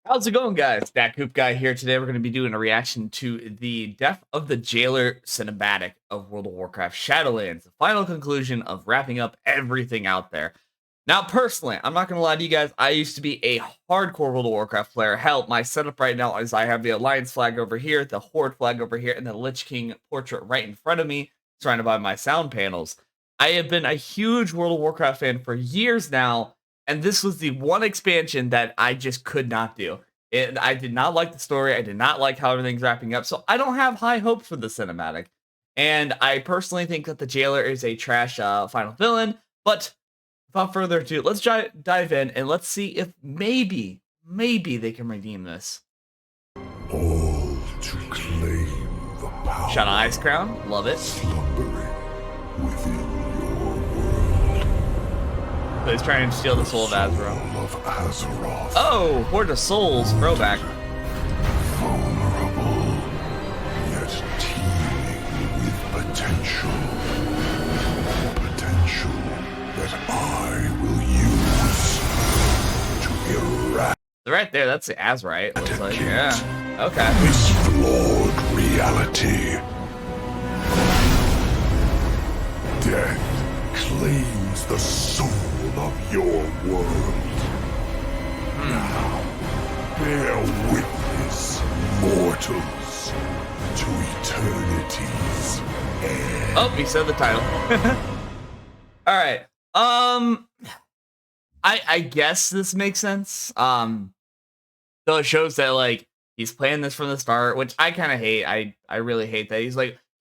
How's it going, guys? DatCoopGuy here. Today we're going to be doing a reaction to the Death of the Jailer cinematic of World of Warcraft Shadowlands, the final conclusion of wrapping up everything out there. Now, personally, I'm not going to lie to you guys, I used to be a hardcore World of Warcraft player. Hell, my setup right now is I have the Alliance flag over here, the Horde flag over here, and the Lich King portrait right in front of me, surrounded by my sound panels. I have been a huge World of Warcraft fan for years now, and this was the one expansion that I just could not do. I did not like the story. I did not like how everything's wrapping up. So I don't have high hopes for the cinematic. And I personally think that the Jailer is a trash final villain. But without further ado, let's dive in and let's see if maybe they can redeem this. All to claim the power. Shot on Ice Crown. Love it. Slumbering within your world. So he's trying to steal the soul of Azeroth. Of Azeroth. Oh, Horde of Souls. Throwback. Vulnerable, yet teeming with potential. Potential that I will use to eradicate. Right there, that's the Azerite. Looks like, yeah. Okay. This flawed reality. Death claims the soul of your world. Now, bear witness, mortals, to eternity's end. Oh, he said the title. All right. I guess this makes sense. Though it shows that like he's playing this from the start, which I kind of hate. I really hate that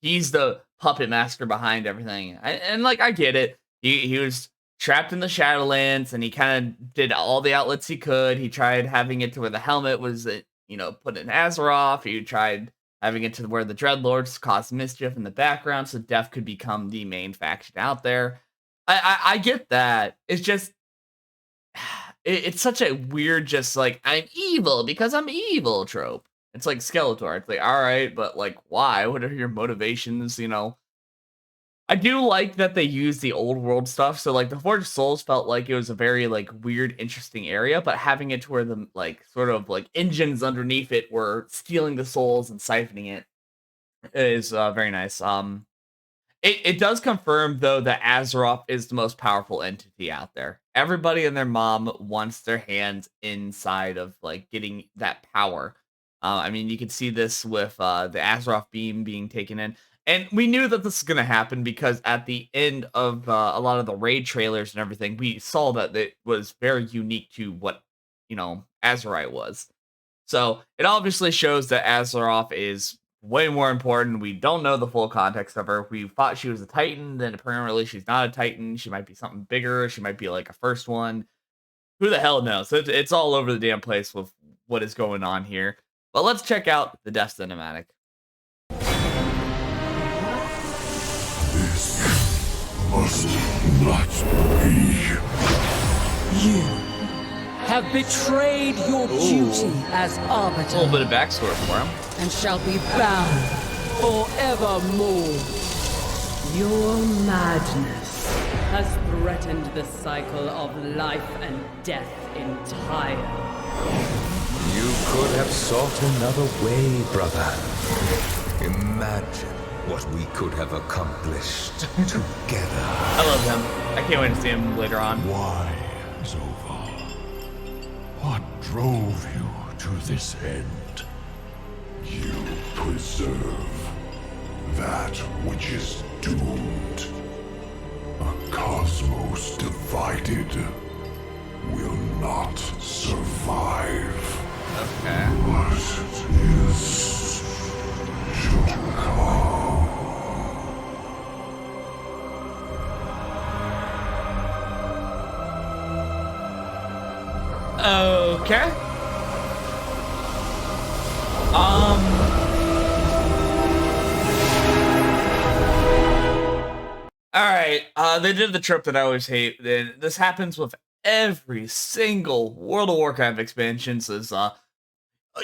he's the puppet master behind everything. And like I get it. He was trapped in the Shadowlands, and he kind of did all the outlets he could. He tried having it to where the helmet was, put in Azeroth. He tried having it to where the Dreadlords caused mischief in the background, so Death could become the main faction out there. I get that. It's just, it's such a weird, just like, I'm evil because I'm evil trope. It's like Skeletor. It's like, all right, but like, why? What are your motivations? I do like that they use the old world stuff. So like the Forge of Souls felt like it was a very like weird, interesting area, but having it to where the like sort of like engines underneath it were stealing the souls and siphoning it is very nice. It does confirm though that Azeroth is the most powerful entity out there. Everybody and their mom wants their hands inside of like getting that power. I mean, you can see this with the Azeroth beam being taken in. And we knew that this was going to happen because at the end of a lot of the raid trailers and everything, we saw that it was very unique to what, Azerite was. So it obviously shows that Azeroth is way more important. We don't know the full context of her. We thought she was a Titan, then apparently she's not a Titan. She might be something bigger. She might be like a first one. Who the hell knows? It's all over the damn place with what is going on here. But let's check out the Death Cinematic. Must not be. You have betrayed your duty as A arbiter little bit of backstory for him. and shall be bound forevermore. Your madness has threatened the cycle of life and death entire. You could have sought another way, brother. Imagine what we could have accomplished together. I love him. I can't wait to see him later on. Why, Zovar? What drove you to this end? You preserve that which is doomed. A cosmos divided will not survive. Okay. What is to come? Okay. Alright, they did the trope that I always hate. This happens with every single World of Warcraft expansion. Says,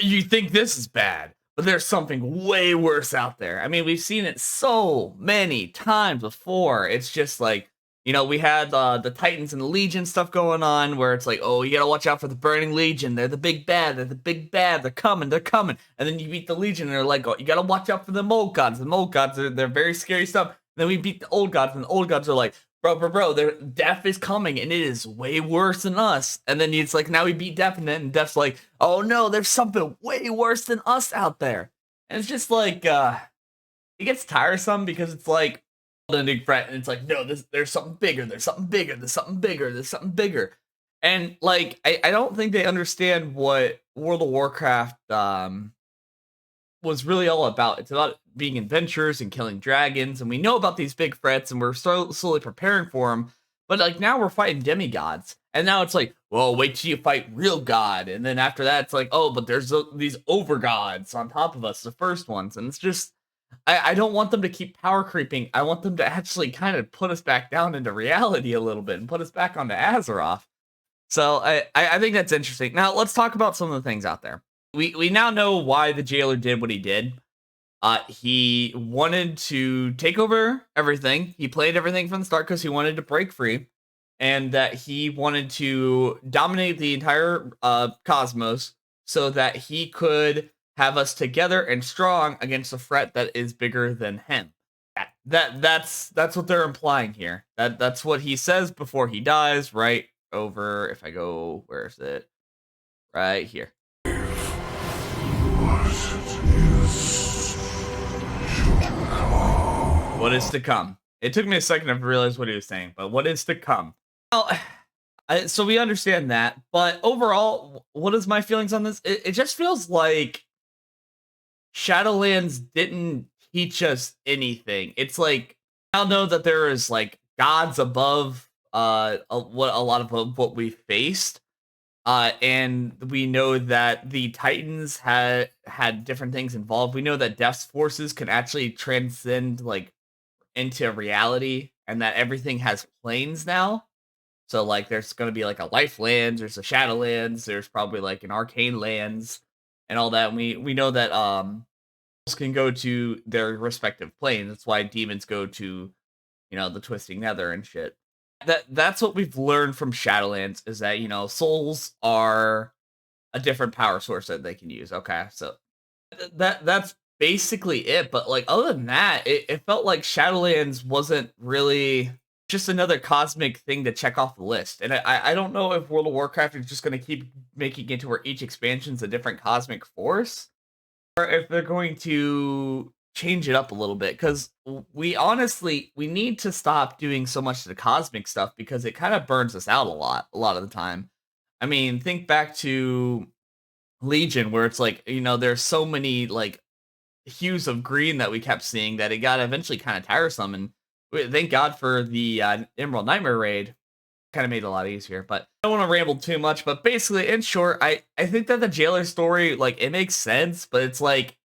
you think this is bad, but there's something way worse out there. I mean, we've seen it so many times before. It's just like, You know, we had the Titans and the Legion stuff going on where it's like, oh, you gotta watch out for the Burning Legion. They're the big bad. They're the big bad. They're coming. They're coming. And then you beat the Legion and they're like, oh, you gotta watch out for the old gods. The old gods, they're very scary stuff. And then we beat the old gods and the old gods are like, bro, their death is coming and it is way worse than us. And then it's like, now we beat Death and Death's like, oh no, there's something way worse than us out there. And it's just like, it gets tiresome because it's like, the big threat, and it's like, no, there's something bigger, there's something bigger, there's something bigger, there's something bigger. And like, I don't think they understand what World of Warcraft was really all about. It's about being adventurers and killing dragons, and we know about these big threats, and we're slowly preparing for them. But like now we're fighting demigods, and now it's like, well, wait till you fight real god, and then after that, it's like, oh, but there's these over gods on top of us, the first ones, and it's just. I don't want them to keep power creeping. I want them to actually kind of put us back down into reality a little bit and put us back onto Azeroth. So I think that's interesting. Now let's talk about some of the things out there. We now know why the jailer did what he did. He wanted to take over everything. He played everything from the start because he wanted to break free, and that he wanted to dominate the entire cosmos so that he could have us together and strong against a threat that is bigger than him. That's what they're implying here. That's what he says before he dies, right over, if I go, where is it? Right here. What is to come? It took me a second to realize what he was saying, but what is to come? Well, so we understand that, but overall, what is my feelings on this? It just feels like Shadowlands didn't teach us anything. It's like, I know that there is like gods above what a lot of what we faced, and we know that the Titans had different things involved. We know that Death's forces can actually transcend like into reality, and that everything has planes now. So like, there's going to be like a Life Lands, there's a Shadowlands, there's probably like an Arcane Lands, and all that. And we know that can go to their respective planes. That's why demons go to, you know, the Twisting Nether and shit. That's what we've learned from Shadowlands, is that, you know, souls are a different power source that they can use. Okay, so that's basically it. But like, other than that, it felt like Shadowlands wasn't really just another cosmic thing to check off the list. And I don't know if World of Warcraft is just going to keep making it to where each expansion's a different cosmic force, or if they're going to change it up a little bit, because we need to stop doing so much of the cosmic stuff because it kind of burns us out a lot of the time. I mean, think back to Legion, where it's like, you know, there's so many like hues of green that we kept seeing that it got eventually kind of tiresome. And thank God for the Emerald Nightmare raid. Kind of made it a lot easier, but I don't want to ramble too much. But basically, in short, I think that the jailer story, like, it makes sense, but it's like, it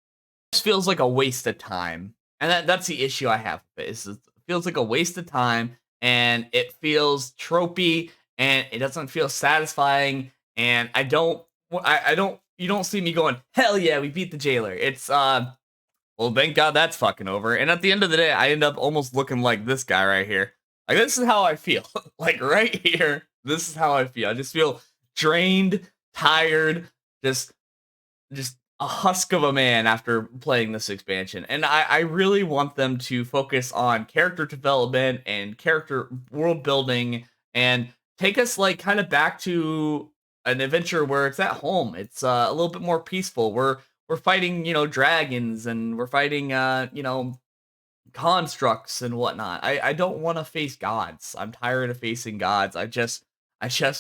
just feels like a waste of time. And that's the issue I have with it. It feels like a waste of time, and it feels tropey, and it doesn't feel satisfying. And I don't, you don't see me going, hell yeah, we beat the jailer. It's well, thank God that's fucking over. And at the end of the day, I end up almost looking like this guy right here. Like, this is how I feel. Like, right here, this is how I feel. I just feel drained, tired, just a husk of a man after playing this expansion. And I really want them to focus on character development and character world building, and take us like kind of back to an adventure where it's at home. It's a little bit more peaceful. We're fighting, you know, dragons, and we're fighting you know, constructs and whatnot. I don't want to face gods. I'm tired of facing gods. I just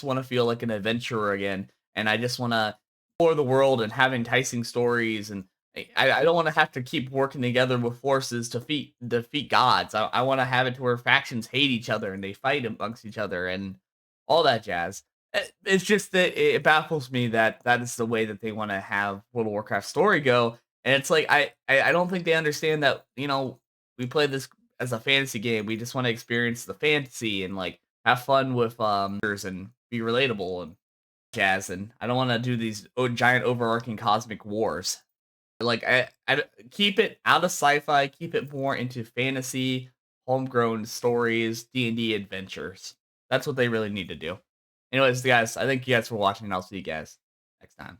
want to feel like an adventurer again, and I just want to explore the world and have enticing stories. And I don't want to have to keep working together with forces to defeat gods. I want to have it to where factions hate each other and they fight amongst each other and all that jazz. It's just that it baffles me that that is the way that they want to have World of Warcraft story go. And it's like, I don't think they understand that, you know, we play this as a fantasy game. We just want to experience the fantasy and like have fun with and be relatable and jazz. And I don't want to do these giant overarching cosmic wars. Like, I keep it out of sci-fi, keep it more into fantasy, homegrown stories, D&D adventures. That's what they really need to do. Anyways, guys, I thank you guys for watching, and I'll see you guys next time.